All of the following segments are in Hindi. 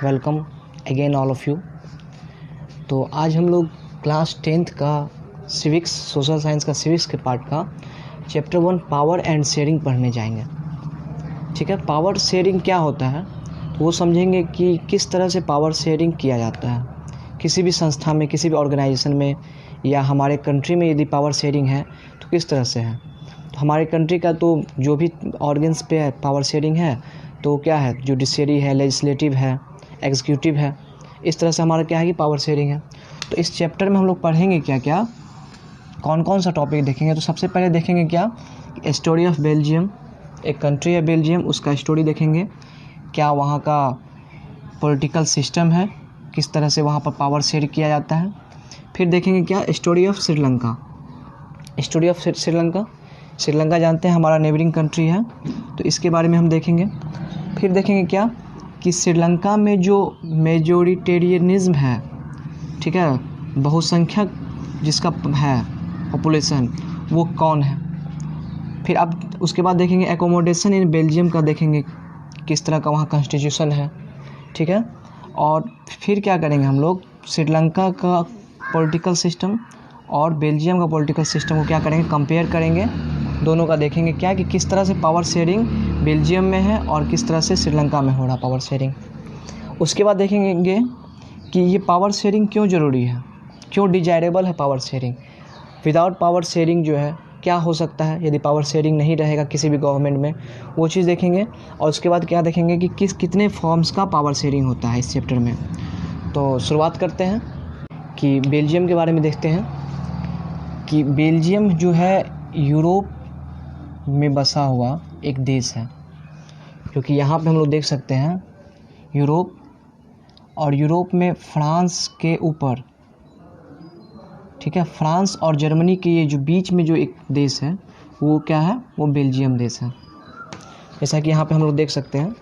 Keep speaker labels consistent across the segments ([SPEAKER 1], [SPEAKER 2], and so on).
[SPEAKER 1] Welcome again all of you. तो आज हम लोग क्लास 10th का सिविक्स सोशल साइंस का सिविक्स के पार्ट का चैप्टर 1 पावर एंड शेयरिंग पढ़ने जाएंगे। ठीक है, पावर शेयरिंग क्या होता है तो वो समझेंगे कि किस तरह से पावर शेयरिंग किया जाता है किसी भी संस्था में, किसी भी ऑर्गेनाइजेशन में, या हमारे कंट्री में यदि पावर शेयरिंग है तो किस तरह से है। तो हमारे कंट्री का तो जो भी ऑर्गन्स पे पावर शेयरिंग है तो क्या है, जुडिशरी है, लेजिस्लेटिव है, एग्जीक्यूटिव है, इस तरह से हमारा क्या है कि पावर शेयरिंग है। तो इस चैप्टर में हम लोग पढ़ेंगे क्या क्या, कौन कौन सा टॉपिक देखेंगे। तो सबसे पहले देखेंगे क्या, स्टोरी ऑफ बेल्जियम। एक कंट्री है बेल्जियम, उसका स्टोरी देखेंगे, क्या वहाँ का पॉलिटिकल सिस्टम है, किस तरह से वहाँ पर पावर शेयर किया जाता है। फिर देखेंगे क्या, story of Sri Lanka. Story of Sri Lanka, Sri Lanka जानते हैं हमारा नेबरिंग कंट्री है, तो इसके बारे में हम देखेंगे। फिर देखेंगे क्या कि श्रीलंका में जो मेजोरिटेरियनिज्म है, ठीक है, बहुसंख्यक जिसका है पॉपुलेशन, वो कौन है। फिर अब उसके बाद देखेंगे एकोमोडेशन इन बेल्जियम का, देखेंगे किस तरह का वहाँ कॉन्स्टिट्यूशन है, ठीक है। और फिर क्या करेंगे हम लोग, श्रीलंका का पॉलिटिकल सिस्टम और बेल्जियम का पॉलिटिकल सिस्टम को क्या करेंगे, कंपेयर करेंगे, दोनों का देखेंगे क्या कि किस तरह से पावर शेयरिंग बेल्जियम में है और किस तरह से श्रीलंका में हो रहा पावर शेयरिंग। उसके बाद देखेंगे कि ये पावर शेयरिंग क्यों ज़रूरी है, क्यों डिजायरेबल है power sharing. Without power sharing जो है क्या हो सकता है यदि पावर शेयरिंग नहीं रहेगा किसी भी गवर्नमेंट में, वो चीज़ देखेंगे। और उसके बाद क्या देखेंगे कि कितने फॉर्म्स का पावर शेयरिंग होता है इस चैप्टर में। तो शुरुआत करते हैं कि बेल्जियम के बारे में देखते हैं कि बेल्जियम जो है यूरोप में बसा हुआ एक देश है, क्योंकि यहाँ पे हम लोग देख सकते हैं यूरोप, और यूरोप में फ्रांस के ऊपर, ठीक है, फ्रांस और जर्मनी के ये जो बीच में जो एक देश है वो क्या है, वो बेल्जियम देश है। जैसा कि यहाँ पे हम लोग देख सकते हैं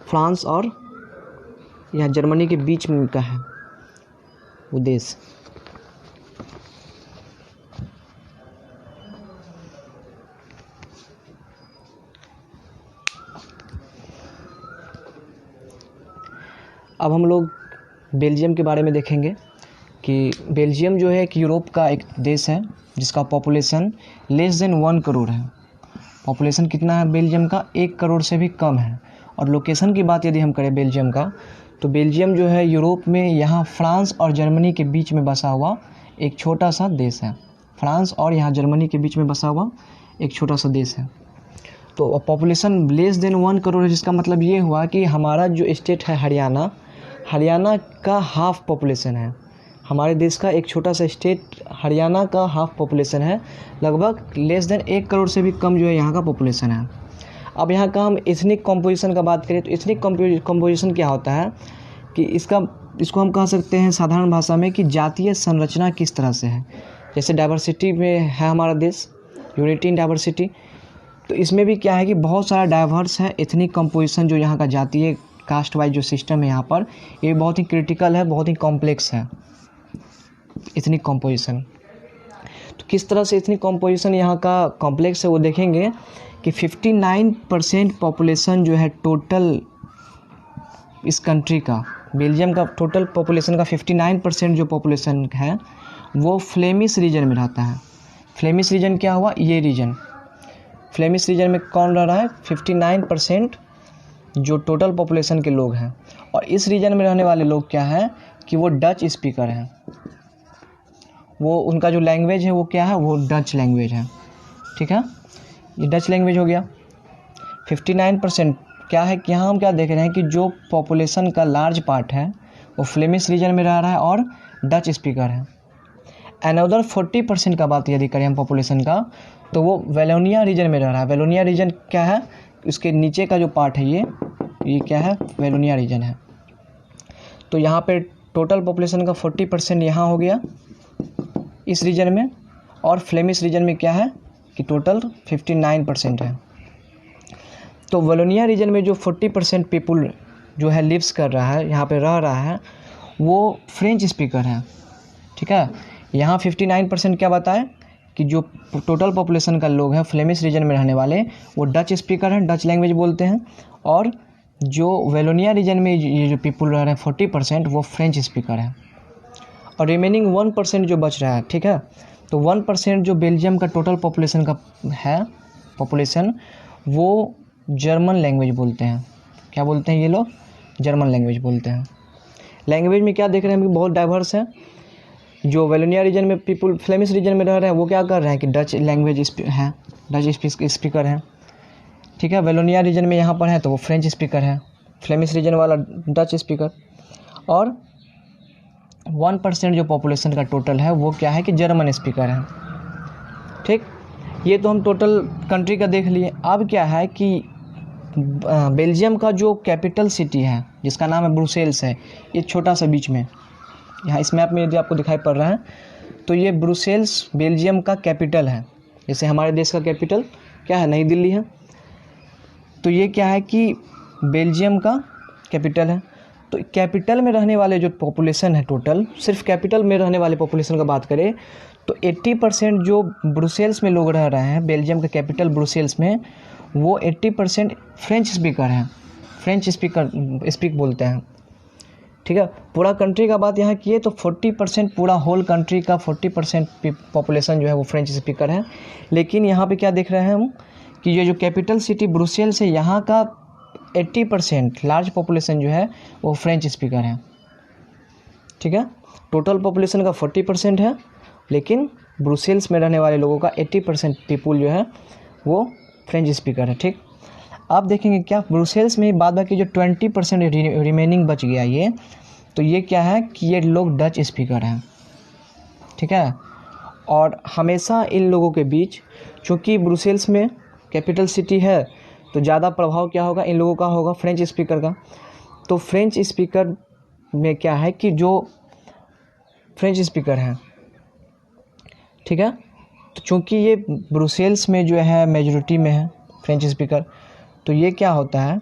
[SPEAKER 1] फ्रांस और यहाँ जर्मनी के बीच में का है वो देश। अब हम लोग बेल्जियम के बारे में देखेंगे कि बेल्जियम जो है कि यूरोप का एक देश है जिसका पॉपुलेशन लेस देन 1 करोड़ है। पॉपुलेशन कितना है बेल्जियम का, 1 करोड़ से भी कम है। और लोकेशन की बात यदि हम करें बेल्जियम का, तो बेल्जियम जो है यूरोप में यहाँ फ्रांस और जर्मनी के बीच में बसा हुआ एक छोटा सा देश है। फ्रांस और यहाँ जर्मनी के बीच में बसा हुआ एक छोटा सा देश है। तो पॉपुलेशन लेस देन 1 करोड़ है, जिसका मतलब ये हुआ कि हमारा जो स्टेट है हरियाणा का हाफ पॉपुलेशन है। हमारे देश का एक छोटा सा स्टेट हरियाणा का हाफ पॉपुलेशन है, लगभग लेस देन 1 करोड़ से भी कम जो है यहाँ का पॉपुलेशन है। अब यहाँ का हम एथनिक कंपोजिशन का बात करें तो एथनिक कंपोजिशन क्या होता है कि इसको हम कह सकते हैं साधारण भाषा में कि जातीय संरचना किस तरह से है। जैसे डाइवर्सिटी में है हमारा देश, यूनिटी इन डाइवर्सिटी, तो इसमें भी क्या है कि बहुत सारा डाइवर्स है एथनिक कंपोजिशन। जो यहाँ का जातीय कास्ट वाइज जो सिस्टम है यहाँ पर, ये बहुत ही क्रिटिकल है, बहुत ही कॉम्प्लेक्स है एथनिक कंपोजिशन। तो किस तरह से एथनिक कंपोजिशन यहाँ का कॉम्प्लेक्स है वो देखेंगे कि 59% पॉपुलेशन जो है टोटल इस कंट्री का, बेल्जियम का टोटल पॉपुलेशन का 59% जो पॉपुलेशन है वो फ्लेमिश रीजन में रहता है। फ्लेमिश रीजन क्या हुआ, ये रीजन, फ्लेमिश रीजन में कौन रह रहा है, 59% जो टोटल पॉपुलेशन के लोग हैं। और इस रीजन में रहने वाले लोग क्या है कि वो डच स्पीकर हैं, वो उनका जो लैंग्वेज है वो क्या है, वो डच लैंग्वेज है, ठीक है, ये डच लैंग्वेज हो गया। 59% क्या है कि यहाँ हम क्या देख रहे हैं कि जो पॉपुलेशन का लार्ज पार्ट है वो फ्लेमिश रीजन में रह रहा है और डच स्पीकर है। अनदर 40% का बात यदि करें हम पॉपुलेशन का, तो वो वेलोनिया रीजन में रह रहा है। वेलोनिया रीजन क्या है, उसके नीचे का जो पार्ट है ये क्या है, वेलोनिया रीजन है। तो यहाँ पे टोटल पॉपुलेशन का 40% यहाँ हो गया इस रीजन में, और फ्लेमिश रीजन में क्या है कि टोटल 59% है। तो वेलोनिया रीजन में जो 40% पीपुल जो है लिव्स कर रहा है, यहाँ पे रह रहा है, वो फ्रेंच स्पीकर है, ठीक है। यहाँ 59% क्या बताएं कि जो टोटल पॉपुलेशन का लोग हैं फ्लेमिश रीजन में रहने वाले वो डच स्पीकर हैं, डच लैंग्वेज बोलते हैं, और जो वेलोनिया रीजन में ये जो पीपल रह रहे हैं 40% वो फ्रेंच स्पीकर है, और रिमेनिंग 1% जो बच रहा है, ठीक है, तो 1% जो बेल्जियम का टोटल पॉपुलेशन का है पॉपुलेशन, वो जर्मन लैंग्वेज बोलते हैं। क्या बोलते हैं ये लोग? जर्मन लैंग्वेज बोलते हैं। लैंग्वेज में क्या देख रहे हैं हम कि बहुत डाइवर्स है। जो वेलोनिया रीजन में पीपल फ्लेमिश रीजन में रह रहे हैं वो क्या कर रहे हैं कि डच लैंग्वेज है, डच स्पीकर हैं, ठीक है। वेलोनिया रीजन में यहाँ पर है तो वो फ्रेंच स्पीकर है, फ्लेमिश रीजन वाला डच स्पीकर, और 1% जो पॉपुलेशन का टोटल है वो क्या है कि जर्मन स्पीकर है, ठीक। ये तो हम टोटल कंट्री का देख लिए। अब क्या है कि बेल्जियम का जो कैपिटल सिटी है जिसका नाम है ब्रुसेल्स है, ये छोटा सा बीच में यहाँ इस मैप में यदि आपको दिखाई पड़ रहा है तो ये ब्रुसेल्स बेल्जियम का कैपिटल है। जैसे हमारे देश का कैपिटल क्या है, नई दिल्ली है, तो ये क्या है कि बेल्जियम का कैपिटल है। तो कैपिटल में रहने वाले जो पॉपुलेशन है टोटल, सिर्फ कैपिटल में रहने वाले पॉपुलेशन का बात करें तो 80% जो ब्रुसेल्स में लोग रह रहे हैं, बेल्जियम का कैपिटल ब्रुसेल्स में, वो 80% फ्रेंच स्पीकर हैं, फ्रेंच स्पीक बोलते हैं, ठीक है। पूरा कंट्री का बात यहाँ किए तो 40%, पूरा होल कंट्री का 40% पॉपुलेशन जो है वो फ्रेंच स्पीकर है। लेकिन यहाँ पे क्या देख रहे हैं हम कि ये जो कैपिटल सिटी ब्रुसेल्स है, यहाँ का 80% लार्ज पॉपुलेशन जो है वो फ्रेंच स्पीकर है, ठीक है। टोटल पॉपुलेशन का 40% है, लेकिन ब्रुसेल्स में रहने वाले लोगों का 80% पीपुल जो है वो फ्रेंच स्पीकर है, ठीक। आप देखेंगे क्या ब्रुसेल्स में बाद बाकी जो 20% रिमेनिंग बच गया ये, तो ये क्या है कि ये लोग डच स्पीकर हैं, ठीक है। और हमेशा इन लोगों के बीच, चूँकि ब्रुसेल्स में कैपिटल सिटी है तो ज़्यादा प्रभाव क्या होगा इन लोगों का होगा फ्रेंच स्पीकर का। तो फ्रेंच स्पीकर में क्या है कि जो फ्रेंच स्पीकर हैं, ठीक है, तो चूँकि ये ब्रुसेल्स में जो है मेजॉरिटी में है फ्रेंच स्पीकर, तो ये क्या होता है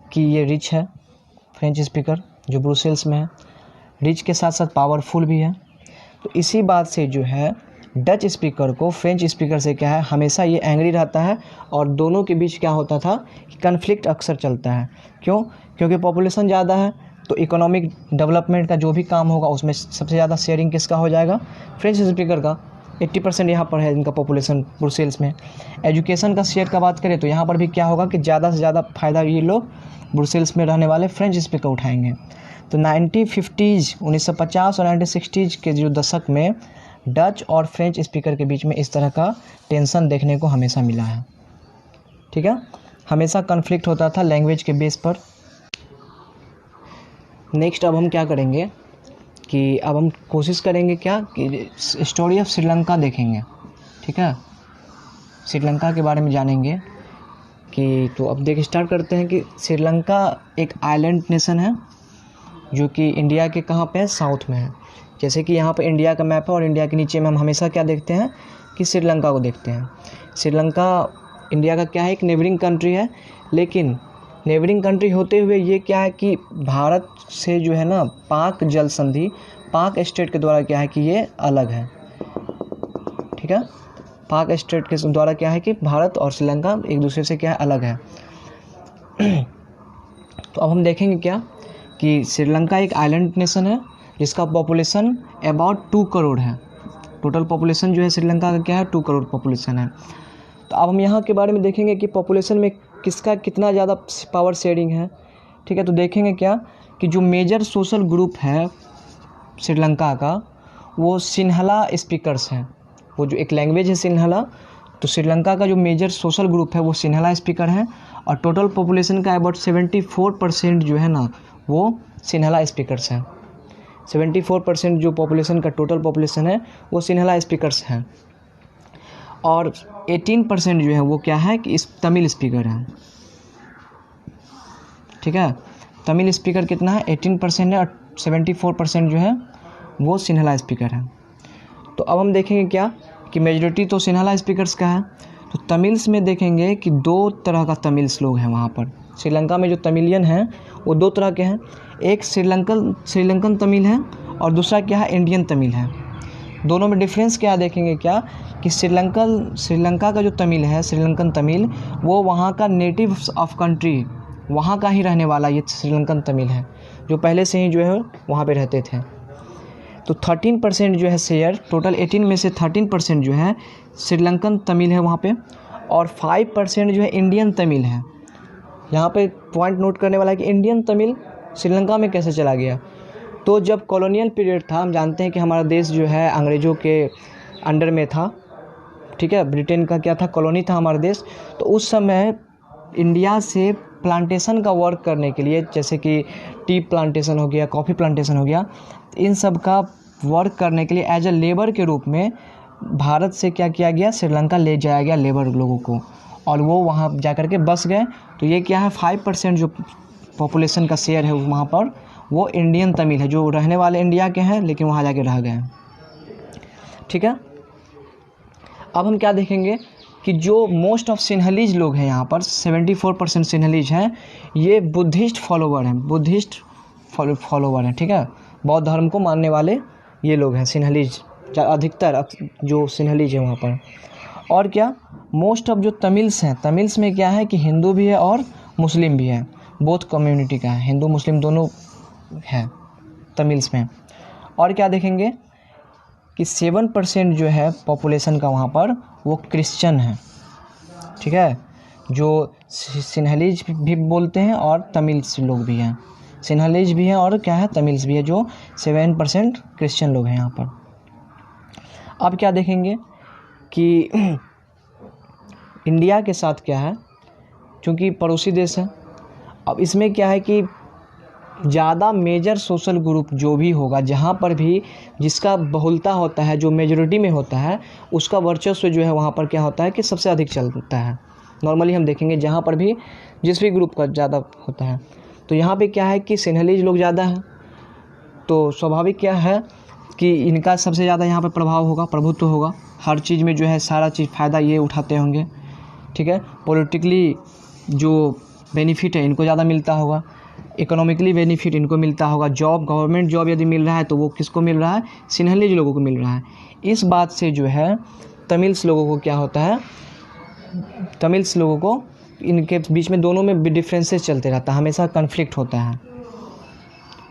[SPEAKER 1] कि ये रिच है फ्रेंच स्पीकर जो ब्रुसेल्स में है, रिच के साथ साथ पावरफुल भी है। तो इसी बात से जो है डच स्पीकर को फ्रेंच स्पीकर से क्या है हमेशा ये एंग्री रहता है, और दोनों के बीच क्या होता था कि कन्फ्लिक्ट अक्सर चलता है। क्यों? क्योंकि पॉपुलेशन ज़्यादा है तो इकोनॉमिक डेवलपमेंट का जो भी काम होगा उसमें सबसे ज़्यादा शेयरिंग किसका हो जाएगा? फ्रेंच स्पीकर का। 80% यहाँ पर है इनका पॉपुलेशन ब्रुसेल्स में। एजुकेशन का शेयर का बात करें तो यहाँ पर भी क्या होगा कि ज़्यादा से ज़्यादा फ़ायदा ये लोग ब्रुसेल्स में रहने वाले फ्रेंच स्पीकर उठाएंगे। तो 1950s 1950 और 1960s के जो दशक में डच और फ्रेंच स्पीकर के बीच में इस तरह का टेंशन देखने को हमेशा मिला है, ठीक है। हमेशा कन्फ्लिक्ट होता था लैंग्वेज के बेस पर। नेक्स्ट अब हम क्या करेंगे कि अब हम कोशिश करेंगे क्या कि स्टोरी ऑफ श्रीलंका देखेंगे, ठीक है। श्रीलंका के बारे में जानेंगे कि तो अब स्टार्ट करते हैं कि श्रीलंका एक आइलैंड नेशन है जो कि इंडिया के कहाँ पे है? साउथ में है। जैसे कि यहाँ पर इंडिया का मैप है और इंडिया के नीचे में हम हमेशा क्या देखते हैं कि श्रीलंका को देखते हैं। श्रीलंका इंडिया का क्या है? एक नेबरिंग कंट्री है, लेकिन नेबरिंग कंट्री होते हुए ये क्या है कि भारत से जो है ना पाक जल संधि, पाक स्टेट के द्वारा क्या है कि ये अलग है, ठीक है। पाक स्टेट के द्वारा क्या है कि भारत और श्रीलंका एक दूसरे से क्या है अलग है। तो अब हम देखेंगे क्या कि श्रीलंका एक आइलैंड नेशन है जिसका पॉपुलेशन अबाउट 2 करोड़ है। टोटल पॉपुलेशन जो है श्रीलंका का क्या है? 2 करोड़ पॉपुलेशन है। तो अब हम यहाँ के बारे में देखेंगे कि पॉपुलेशन में किसका कितना ज़्यादा पावर शेयरिंग है, ठीक है। तो देखेंगे क्या कि जो मेजर सोशल ग्रुप है श्रीलंका का वो सिन्हला स्पीकर्स हैं। वो जो एक लैंग्वेज है सिन्हला, तो श्रीलंका का जो मेजर सोशल ग्रुप है वो सिन्हला स्पीकर है, और टोटल पॉपुलेशन का अबाउट 74% जो है ना वो सिन्हला स्पीकर्स हैं। 74% जो पॉपुलेशन का टोटल पॉपुलेशन है वो सिन्हला स्पीकर्स हैं, और 18% जो है वो क्या है कि इस तमिल स्पीकर हैं, ठीक है। तमिल स्पीकर कितना है? 18% है, और 74% जो है वो सिन्हला स्पीकर है। तो अब हम देखेंगे क्या कि मेजॉरिटी तो सिन्हला स्पीकर्स का है। तो तमिल्स में देखेंगे कि 2 तरह का तमिल्स लोग हैं वहाँ पर। श्रीलंका में जो तमिलियन हैं वो 2 तरह के हैं, एक श्रीलंकन तमिल है और दूसरा क्या है? इंडियन तमिल है। दोनों में डिफरेंस क्या देखेंगे क्या कि श्रीलंका का जो तमिल है, श्रीलंकन तमिल, वो वहाँ का नेटिव ऑफ कंट्री, वहाँ का ही रहने वाला ये श्रीलंकन तमिल है, जो पहले से ही जो है वहाँ पे रहते थे। तो 13% जो है शेयर, टोटल 18 में से 13% जो है श्रीलंकन तमिल है वहाँ पे, और 5% जो है इंडियन तमिल है। यहाँ पे पॉइंट नोट करने वाला है कि इंडियन तमिल श्रीलंका में कैसे चला गया। तो जब कॉलोनियल पीरियड था, हम जानते हैं कि हमारा देश जो है अंग्रेज़ों के अंडर में था, ठीक है, ब्रिटेन का क्या था, कॉलोनी था हमारा देश। तो उस समय इंडिया से प्लांटेशन का वर्क करने के लिए, जैसे कि टी प्लांटेशन हो गया, कॉफ़ी प्लांटेशन हो गया, इन सब का वर्क करने के लिए एज अ लेबर के रूप में भारत से क्या किया गया, श्रीलंका ले जाया गया लेबर लोगों को, और वो वहाँ जा कर के बस गए। तो ये क्या है, 5% जो पॉपुलेशन का शेयर है वहाँ पर, वो इंडियन तमिल है, जो रहने वाले इंडिया के हैं लेकिन वहाँ जाके रह गए। ठीक है, अब हम क्या देखेंगे कि जो मोस्ट ऑफ सिन्हलीज लोग हैं यहाँ पर, 74% सिन्हलीज हैं, ये बुद्धिस्ट फॉलोवर हैं, बुद्धिस्ट फॉलोवर हैं। ठीक है, बौद्ध धर्म को मानने वाले ये लोग हैं सिन्हलीज, अधिकतर जो सिन्हलीज है वहाँ पर। और क्या, मोस्ट ऑफ जो तमिल्स हैं, तमिल्स में क्या है कि हिंदू भी है और मुस्लिम भी है, बोथ कम्युनिटी का है, हिंदू मुस्लिम दोनों है तमिल्स में। और क्या देखेंगे कि 7% जो है पॉपुलेशन का वहाँ पर वो क्रिश्चियन है। ठीक है, जो सिन्हलीज भी बोलते हैं और तमिल्स लोग भी हैं, सिन्हलीज भी हैं और क्या है तमिल्स भी है, जो 7% क्रिश्चियन लोग हैं यहाँ पर। अब क्या देखेंगे कि इंडिया के साथ क्या है, क्योंकि पड़ोसी देश है, अब इसमें क्या है कि ज़्यादा मेजर सोशल ग्रुप जो भी होगा, जहाँ पर भी जिसका बहुलता होता है, जो मेजॉरिटी में होता है, उसका वर्चस्व जो है वहाँ पर क्या होता है कि सबसे अधिक चलता है। नॉर्मली हम देखेंगे जहाँ पर भी जिस भी ग्रुप का ज़्यादा होता है, तो यहाँ पे क्या है कि सिन्हलीज लोग ज़्यादा हैं, तो स्वाभाविक क्या है कि इनका सबसे ज़्यादा यहाँ पर प्रभाव होगा, प्रभुत्व होगा, हर चीज़ में जो है सारा चीज़ फ़ायदा ये उठाते होंगे। ठीक है, पॉलिटिकली जो बेनिफिट है इनको ज़्यादा मिलता होगा, इकोनॉमिकली बेनिफिट इनको मिलता होगा, जॉब, गवर्नमेंट जॉब यदि मिल रहा है तो वो किसको मिल रहा है, सिन्हलीज लोगों को मिल रहा है। इस बात से जो है तमिल्स लोगों को क्या होता है, तमिल्स लोगों को इनके बीच में दोनों में डिफरेंसेस चलते रहता है, हमेशा कन्फ्लिक्ट होता है।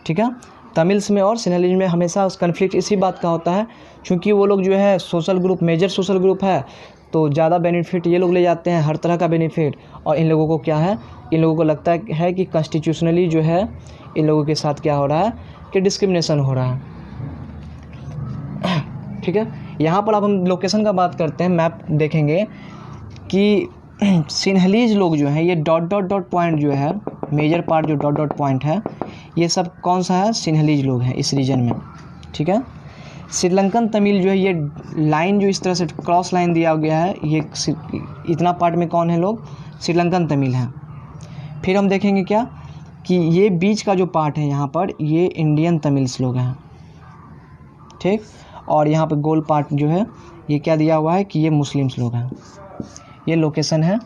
[SPEAKER 1] ठीक है, तमिल्स में और सिन्हलीज में हमेशा उस कन्फ्लिक्ट इसी बात का होता है, क्योंकि वो लोग जो है social group, major social group है, तो ज़्यादा बेनिफिट ये लोग ले जाते हैं, हर तरह का बेनिफिट, और इन लोगों को क्या है, इन लोगों को लगता है कि कॉन्स्टिट्यूशनली जो है इन लोगों के साथ क्या हो रहा है कि डिस्क्रिमिनेशन हो रहा है। ठीक है, यहाँ पर अब हम लोकेशन का बात करते हैं, मैप देखेंगे कि सिन्हलीज लोग जो हैं, ये डॉट डॉट डॉट पॉइंट जो है, मेजर पार्ट जो डॉट डॉट पॉइंट है, ये सब कौन सा है, सिन्हलीज लोग हैं इस रीजन में। ठीक है, श्रीलंकन तमिल जो है, ये लाइन जो इस तरह से क्रॉस लाइन दिया गया है, ये इतना पार्ट में कौन है लोग, श्रीलंकन तमिल हैं। फिर हम देखेंगे क्या कि ये बीच का जो पार्ट है यहाँ पर, ये इंडियन तमिल्स लोग हैं। ठीक, और यहाँ पे गोल पार्ट जो है ये क्या दिया हुआ है कि ये मुस्लिम्स लोग हैं। ये लोकेशन है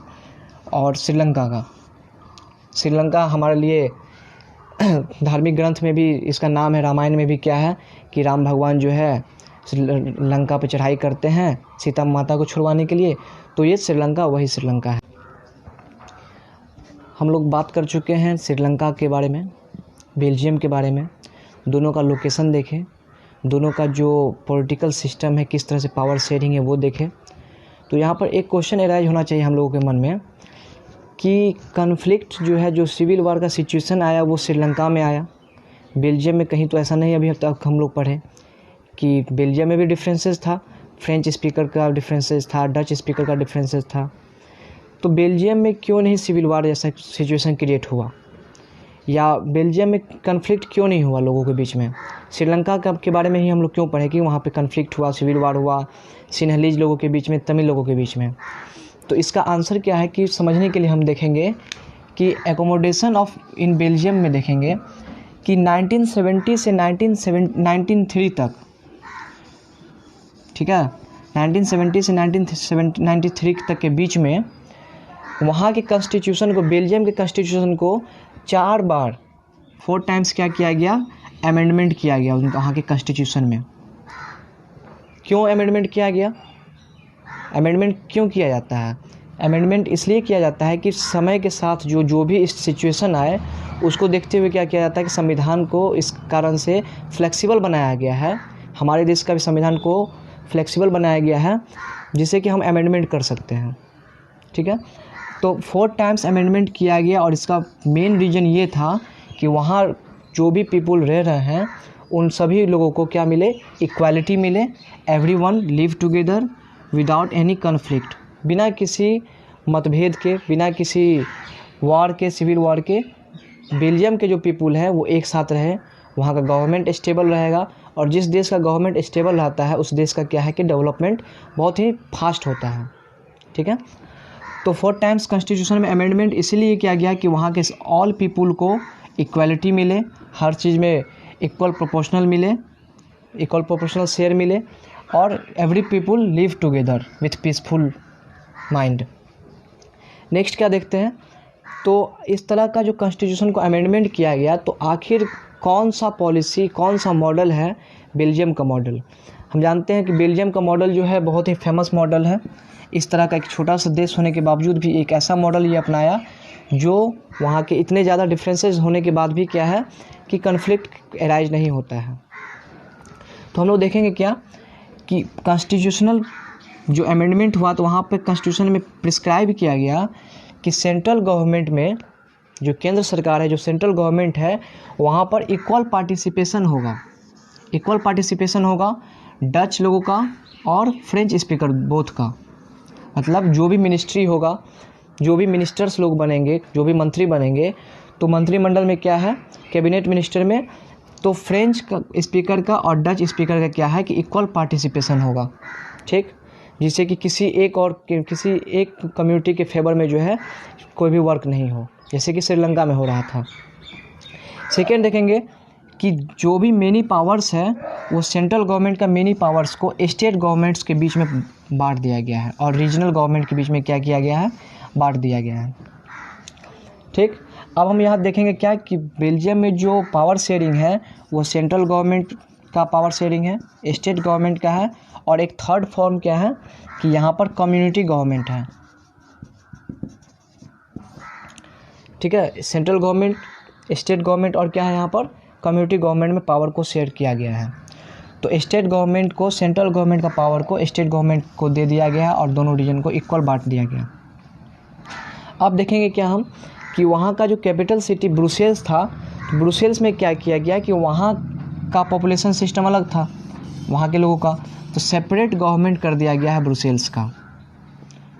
[SPEAKER 1] और श्रीलंका का, श्रीलंका हमारे लिए धार्मिक ग्रंथ में भी इसका नाम है, रामायण में भी क्या है कि राम भगवान जो है लंका पर चढ़ाई करते हैं सीता माता को छुड़वाने के लिए, तो ये श्रीलंका वही श्रीलंका है। हम लोग बात कर चुके हैं श्रीलंका के बारे में, बेल्जियम के बारे में, दोनों का लोकेशन देखें, दोनों का जो पॉलिटिकल सिस्टम है, किस तरह से पावर शेयरिंग है वो देखें। तो यहाँ पर एक क्वेश्चन एराइज होना चाहिए हम लोगों के मन में कि कन्फ्लिक्ट जो है, जो सिविल वार का सिचुएशन आया वो श्रीलंका में आया, बेल्जियम में कहीं तो ऐसा नहीं अभी तक हम लोग पढ़े कि बेल्जियम में भी डिफरेंसेस था, फ्रेंच स्पीकर का डिफरेंसेस था, डच स्पीकर का डिफरेंसेस था, तो बेल्जियम में क्यों नहीं सिविल वार जैसा सिचुएशन क्रिएट हुआ, या बेल्जियम में कन्फ्लिक्ट क्यों नहीं हुआ लोगों के बीच में। श्रीलंका के बारे में ही हम लोग क्यों पढ़े कि वहाँ पे कन्फ्लिक्ट हुआ, सिविल वार हुआ सिन्हलीज लोगों के बीच में, तमिल लोगों के बीच में। तो इसका आंसर क्या है कि समझने के लिए हम देखेंगे कि एकोमोडेशन ऑफ इन बेल्जियम में देखेंगे कि 1970 से 1993 तक, ठीक है, 1970 से 1993 तक के बीच में वहाँ के कॉन्स्टिट्यूशन को, बेल्जियम के कॉन्स्टिट्यूशन को 4 टाइम्स क्या किया गया, अमेंडमेंट किया गया उनका, वहाँ के कॉन्स्टिट्यूशन में। क्यों अमेंडमेंट किया गया, अमेंडमेंट क्यों किया जाता है अमेंडमेंट इसलिए किया जाता है कि समय के साथ जो भी सिचुएशन आए उसको देखते हुए क्या किया जाता है कि संविधान को इस कारण से फ्लेक्सिबल बनाया गया है। हमारे देश का भी संविधान को फ्लेक्सिबल बनाया गया है जिससे कि हम अमेंडमेंट कर सकते हैं। ठीक है, तो 4 टाइम्स अमेंडमेंट किया गया और इसका मेन रीज़न ये था कि वहाँ जो भी पीपल रह रहे हैं उन सभी लोगों को क्या मिले, इक्वालिटी मिले, everyone live together without any conflict, बिना किसी मतभेद के, बिना किसी वार के, सिविल वार के बेल्जियम के जो पीपल हैं वो एक साथ रहे। वहाँ का गवर्नमेंट स्टेबल रहेगा और जिस देश का गवर्नमेंट स्टेबल रहता है उस देश का क्या है कि डेवलपमेंट बहुत ही फास्ट होता है। ठीक है, तो 4 टाइम्स कॉन्स्टिट्यूशन में अमेंडमेंट इसीलिए किया गया कि वहाँ के ऑल पीपल को इक्वालिटी मिले, हर चीज़ में इक्वल प्रोपोर्शनल मिले, इक्वल प्रोपोर्शनल शेयर मिले और every people live together with peaceful mind. Next क्या देखते हैं, तो इस तरह का जो कॉन्स्टिट्यूशन को अमेंडमेंट किया गया तो आखिर कौन सा पॉलिसी, कौन सा मॉडल है बेल्जियम का मॉडल। हम जानते हैं कि बेल्जियम का मॉडल जो है बहुत ही फेमस मॉडल है। इस तरह का एक छोटा सा देश होने के बावजूद भी एक ऐसा मॉडल ये अपनाया जो वहाँ के इतने ज़्यादा डिफरेंसेस होने के बाद भी क्या है कि कन्फ्लिक्ट अराइज नहीं होता है। तो हम लोग देखेंगे क्या कि कॉन्स्टिट्यूशनल जो अमेंडमेंट हुआ तो वहाँ पे कॉन्स्टिट्यूशन में प्रिस्क्राइब किया गया कि सेंट्रल गवर्नमेंट में जो केंद्र सरकार है, जो सेंट्रल गवर्नमेंट है, वहाँ पर इक्वल पार्टिसिपेशन होगा। इक्वल पार्टिसिपेशन होगा डच लोगों का और फ्रेंच स्पीकर बोथ का। मतलब जो भी मिनिस्ट्री होगा, जो भी मिनिस्टर्स लोग बनेंगे, जो भी मंत्री बनेंगे, तो मंत्रिमंडल में क्या है, कैबिनेट मिनिस्टर में तो फ्रेंच का स्पीकर का और डच स्पीकर का क्या है कि इक्वल पार्टिसिपेशन होगा। ठीक, जिससे कि किसी एक कम्युनिटी के फेवर में जो है कोई भी वर्क नहीं हो, जैसे कि श्रीलंका में हो रहा था। सेकेंड देखेंगे कि जो भी मेनी पावर्स है वो सेंट्रल गवर्नमेंट का मेनी पावर्स को स्टेट गवर्नमेंट्स के बीच में बांट दिया गया है और रीजनल गवर्नमेंट के बीच में क्या किया गया है, बांट दिया गया है। ठीक, अब हम यहाँ देखेंगे क्या कि बेल्जियम में जो पावर शेयरिंग है वो सेंट्रल गवर्नमेंट का पावर शेयरिंग है, स्टेट गवर्नमेंट का है और एक थर्ड फॉर्म क्या है कि यहाँ पर कम्युनिटी गवर्नमेंट है। ठीक है, सेंट्रल गवर्नमेंट, स्टेट गवर्नमेंट और क्या है यहाँ पर कम्युनिटी गवर्नमेंट में पावर को शेयर किया गया है। तो स्टेट गवर्नमेंट को, सेंट्रल गवर्नमेंट का पावर को स्टेट गवर्नमेंट को दे दिया गया है और दोनों रीजन को इक्वल बांट दिया गया। अब देखेंगे क्या हम कि वहाँ का जो कैपिटल सिटी ब्रुसेल्स था, तो ब्रुसेल्स में क्या किया गया कि वहाँ का पॉपुलेशन सिस्टम अलग था वहाँ के लोगों का, तो सेपरेट गवर्नमेंट कर दिया गया है ब्रुसेल्स का।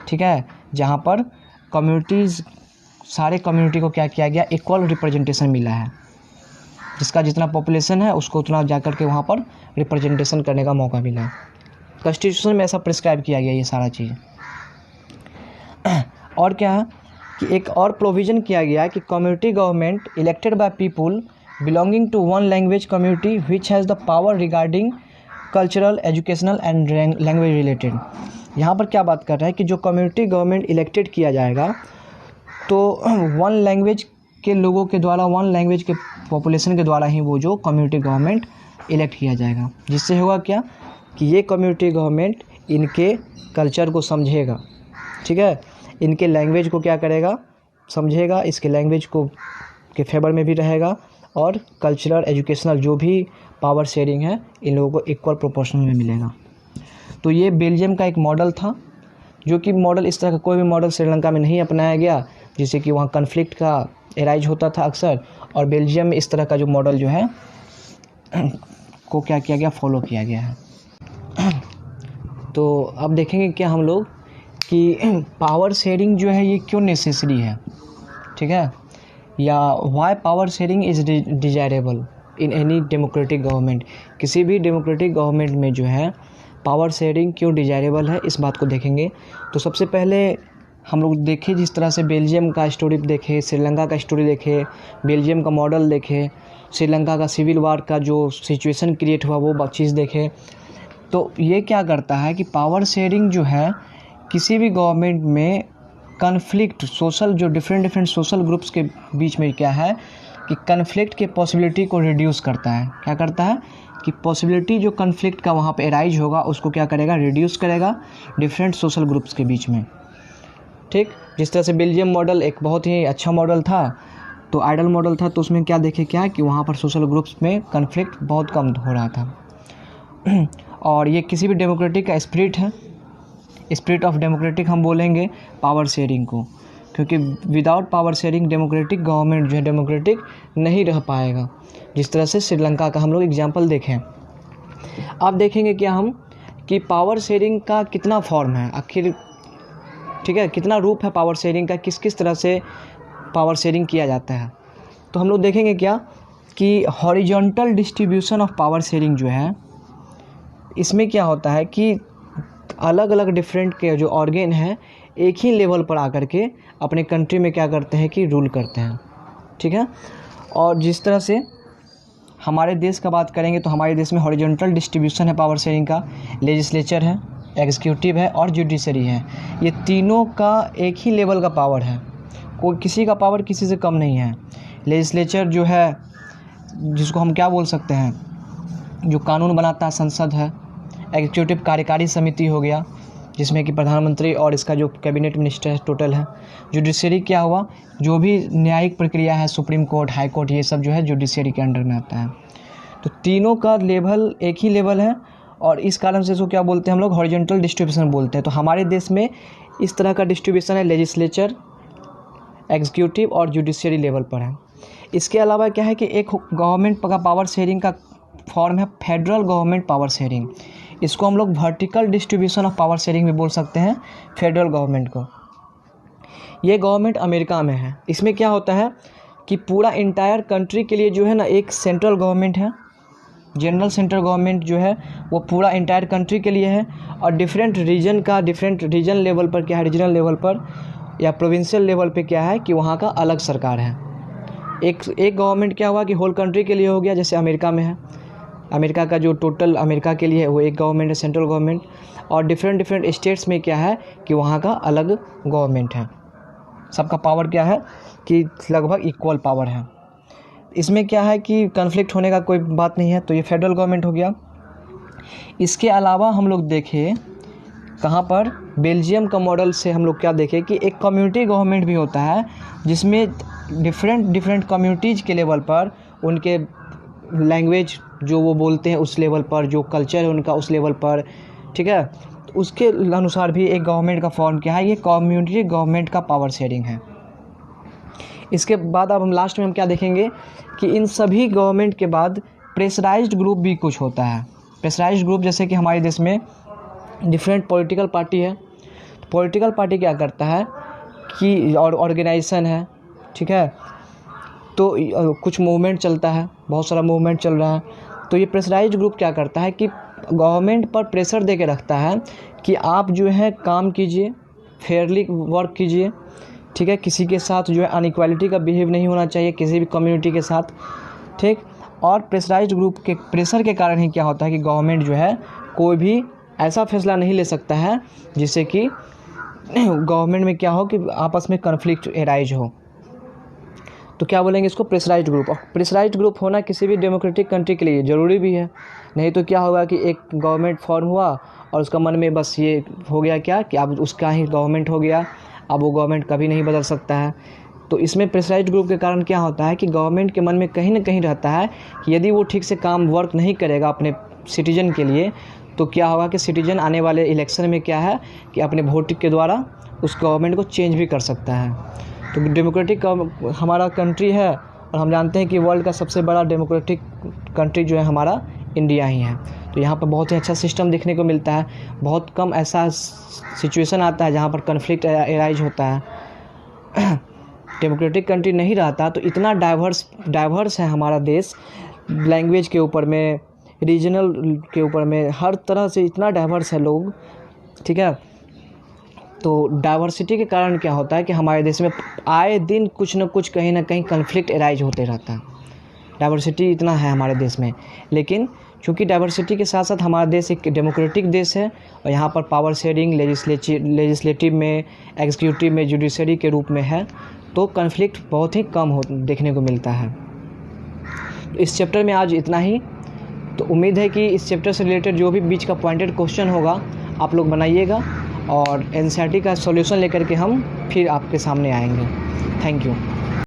[SPEAKER 1] ठीक है, जहाँ पर कम्युनिटीज़, सारे कम्युनिटी को क्या किया गया, इक्वल रिप्रेजेंटेशन मिला है। जिसका जितना पॉपुलेशन है उसको उतना जाकर के वहाँ पर रिप्रेजेंटेशन करने का मौका मिला है। कॉन्स्टिट्यूशन में ऐसा प्रिस्क्राइब किया गया ये सारा चीज़। और क्या है कि एक और प्रोविज़न किया गया कि community government elected by people belonging to one language community which has the power regarding cultural, educational and language related. यहाँ पर क्या बात कर रहा है कि जो कम्युनिटी गवर्नमेंट इलेक्टेड किया जाएगा तो वन लैंग्वेज के लोगों के द्वारा, वन लैंग्वेज के पॉपुलेशन के द्वारा ही वो जो कम्युनिटी गवर्नमेंट इलेक्ट किया जाएगा। जिससे होगा क्या कि ये कम्युनिटी गवर्नमेंट इनके कल्चर को समझेगा। ठीक है, इनके लैंग्वेज को क्या करेगा, समझेगा, इसके लैंग्वेज को के फेवर में भी रहेगा और कल्चरल, एजुकेशनल जो भी पावर शेयरिंग है इन लोगों को इक्वल प्रोपोर्शनल में मिलेगा। तो ये बेल्जियम का एक मॉडल था, जो कि मॉडल इस तरह का कोई भी मॉडल श्रीलंका में नहीं अपनाया गया, जिससे कि वहाँ कन्फ्लिक्ट का एराइज होता था अक्सर। और बेल्जियम में इस तरह का जो मॉडल जो है को क्या किया गया, फॉलो किया गया है। तो अब देखेंगे क्या हम लोग कि पावर शेयरिंग जो है ये क्यों नेसेसरी है। ठीक है, या why power sharing is desirable in any democratic government. किसी भी डेमोक्रेटिक गवर्नमेंट में जो है पावर शेयरिंग क्यों डिजायरेबल है, इस बात को देखेंगे। तो सबसे पहले हम लोग देखें, जिस तरह से बेल्जियम का स्टोरी देखे, श्रीलंका का स्टोरी देखे, बेल्जियम का मॉडल देखे, श्रीलंका का सिविल वार का जो सिचुएशन क्रिएट हुआ वो चीज़ देखे। तो ये क्या करता है कि पावर शेयरिंग जो है किसी भी गवर्नमेंट में कन्फ्लिक्ट, सोशल जो डिफरेंट सोशल ग्रुप्स के बीच में क्या है कि कन्फ्लिक्ट के पॉसिबिलिटी को रिड्यूस करता है। क्या करता है कि पॉसिबिलिटी जो कन्फ्लिक्ट का वहाँ पे अराइज होगा उसको क्या करेगा, रिड्यूस करेगा डिफरेंट सोशल ग्रुप्स के बीच में। ठीक। जिस तरह से बेल्जियम मॉडल एक बहुत ही अच्छा मॉडल था, तो आइडल मॉडल था, तो उसमें क्या देखे क्या कि वहाँ पर सोशल ग्रुप्स में कन्फ्लिक्ट बहुत कम हो रहा था। और ये किसी भी डेमोक्रेटिक का स्पिरिट है, स्पिरिट ऑफ डेमोक्रेटिक हम बोलेंगे पावर शेयरिंग को, क्योंकि without power sharing democratic government जो है डेमोक्रेटिक नहीं रह पाएगा। जिस तरह से श्रीलंका का हम लोग एग्जांपल देखें। अब देखेंगे क्या हम कि पावर शेयरिंग का कितना फॉर्म है आखिर, ठीक है, कितना रूप है पावर शेयरिंग का, किस किस तरह से पावर शेयरिंग किया जाता है। तो हम लोग देखेंगे क्या कि horizontal distribution of power sharing जो है, इसमें क्या होता है कि अलग अलग डिफरेंट के जो ऑर्गेन हैं एक ही लेवल पर आकर के अपने कंट्री में क्या करते हैं कि रूल करते हैं, ठीक है। और जिस तरह से हमारे देश का बात करेंगे तो हमारे देश में हॉरिजॉन्टल डिस्ट्रीब्यूशन है पावर शेयरिंग का, लेजिस्लेचर है, एग्जीक्यूटिव है और जुडिशरी है। ये तीनों का एक ही लेवल का पावर है, कोई किसी का पावर किसी से कम नहीं है। लेजिस्लेचर जो है, जिसको हम क्या बोल सकते हैं, जो कानून बनाता है संसद है। एग्जीक्यूटिव कार्यकारी समिति हो गया, जिसमें कि प्रधानमंत्री और इसका जो कैबिनेट मिनिस्टर टोटल है। जुडिशरी क्या हुआ, जो भी न्यायिक प्रक्रिया है, सुप्रीम कोर्ट, हाई कोर्ट, ये सब जो है जुडिशरी के अंडर में आता है। तो तीनों का लेवल एक ही लेवल है, और इस कारण से इसको क्या बोलते हैं हम लोग, हॉरिजॉन्टल डिस्ट्रीब्यूशन बोलते हैं। तो हमारे देश में इस तरह का डिस्ट्रीब्यूशन है, लेजिस्लेचर, एग्जीक्यूटिव और जुडिशरी लेवल पर है। इसके अलावा क्या है कि एक गवर्नमेंट का पावर शेयरिंग का फॉर्म है फेडरल गवर्नमेंट पावर शेयरिंग। इसको हम लोग vertical distribution of power sharing भी बोल सकते हैं फेडरल गवर्नमेंट को। ये गवर्नमेंट अमेरिका में है। इसमें क्या होता है कि पूरा इंटायर कंट्री के लिए जो है ना एक सेंट्रल गवर्नमेंट है, जनरल सेंट्रल गवर्नमेंट जो है वो पूरा इंटायर कंट्री के लिए है, और डिफरेंट रीजन का डिफरेंट रीजन लेवल पर क्या है, रीजनल लेवल पर या प्रोविंशियल लेवल पे क्या है कि वहाँ का अलग सरकार है। एक गवर्नमेंट क्या हुआ कि होल कंट्री के लिए हो गया, जैसे अमेरिका में है। अमेरिका का जो टोटल अमेरिका के लिए है वो एक गवर्नमेंट है, सेंट्रल गवर्नमेंट। और डिफरेंट स्टेट्स में क्या है कि वहाँ का अलग गवर्नमेंट है। सबका पावर क्या है कि लगभग इक्वल पावर है। इसमें क्या है कि कन्फ्लिक्ट होने का कोई बात नहीं है। तो ये फेडरल गवर्नमेंट हो गया। इसके अलावा हम लोग देखें कहाँ पर, बेल्जियम का मॉडल से हम लोग क्या देखें कि एक कम्युनिटी गवर्नमेंट भी होता है, जिसमें डिफरेंट कम्युनिटीज़ के लेवल पर उनके लैंग्वेज जो वो बोलते हैं उस लेवल पर, जो कल्चर है उनका उस लेवल पर, ठीक है, तो उसके अनुसार भी एक गवर्नमेंट का फॉर्म क्या है, ये कम्युनिटी गवर्नमेंट का पावर शेयरिंग है। इसके बाद अब हम लास्ट में हम क्या देखेंगे कि इन सभी गवर्नमेंट के बाद प्रेशराइज्ड ग्रुप भी कुछ होता है। प्रेशराइज्ड ग्रुप जैसे कि हमारे देश में डिफरेंट पॉलिटिकल पार्टी है। तो पॉलिटिकल पार्टी क्या करता है कि और ऑर्गेनाइजेशन है, ठीक है, तो कुछ मूवमेंट चलता है, बहुत सारा मूवमेंट चल रहा है। तो ये प्रेशराइज्ड ग्रुप क्या करता है कि गवर्नमेंट पर प्रेशर दे के रखता है कि आप जो है काम कीजिए, फेयरली वर्क कीजिए, ठीक है, किसी के साथ जो है अनइक्वालिटी का बिहेव नहीं होना चाहिए, किसी भी कम्युनिटी के साथ, ठीक। और प्रेशराइज्ड ग्रुप के प्रेशर के कारण ही क्या होता है कि गवर्नमेंट जो है कोई भी ऐसा फैसला नहीं ले सकता है जिससे कि गवर्नमेंट में क्या हो कि आपस में कन्फ्लिक्ट एराइज हो। तो क्या बोलेंगे इसको, प्रेशराइज्ड ग्रुप। और प्रेशराइज्ड ग्रुप होना किसी भी डेमोक्रेटिक कंट्री के लिए ज़रूरी भी है। नहीं तो क्या होगा कि एक गवर्नमेंट फॉर्म हुआ और उसका मन में बस ये हो गया क्या कि अब उसका ही गवर्नमेंट हो गया, अब वो गवर्नमेंट कभी नहीं बदल सकता है। तो इसमें प्रेशराइज्ड ग्रुप के कारण क्या होता है कि गवर्नमेंट के मन में कहीं ना कहीं रहता है कि यदि वो ठीक से काम वर्क नहीं करेगा अपने सिटीजन के लिए, तो क्या होगा कि सिटीजन आने वाले इलेक्शन में क्या है कि अपने वोट के द्वारा उस गवर्नमेंट को चेंज भी कर सकता है। तो डेमोक्रेटिक हमारा कंट्री है, और हम जानते हैं कि वर्ल्ड का सबसे बड़ा डेमोक्रेटिक कंट्री जो है हमारा इंडिया ही है। तो यहाँ पर बहुत ही अच्छा सिस्टम देखने को मिलता है। बहुत कम ऐसा सिचुएशन आता है जहाँ पर कन्फ्लिक्ट एराइज होता है। डेमोक्रेटिक कंट्री नहीं रहता तो इतना डाइवर्स है हमारा देश, लैंग्वेज के ऊपर में, रीजनल के ऊपर में, हर तरह से इतना डाइवर्स है लोग, ठीक है। तो डाइवर्सिटी के कारण क्या होता है कि हमारे देश में आए दिन कुछ न कुछ कहीं ना कहीं कन्फ्लिक्ट एराइज होते रहता है। डाइवर्सिटी इतना है हमारे देश में, लेकिन चूँकि डाइवर्सिटी के साथ साथ हमारा देश एक डेमोक्रेटिक देश है, और यहाँ पर पावर शेयरिंग लेजिस्लेटिव में, एग्जीक्यूटिव में, जुडिशरी के रूप में है, तो कन्फ्लिक्ट बहुत ही कम देखने को मिलता है। तो इस चैप्टर में आज इतना ही। तो उम्मीद है कि इस चैप्टर से रिलेटेड जो भी बीच का पॉइंटेड क्वेश्चन होगा आप लोग बनाइएगा, और एनसीईआरटी का सॉल्यूशन लेकर के हम फिर आपके सामने आएंगे। Thank you.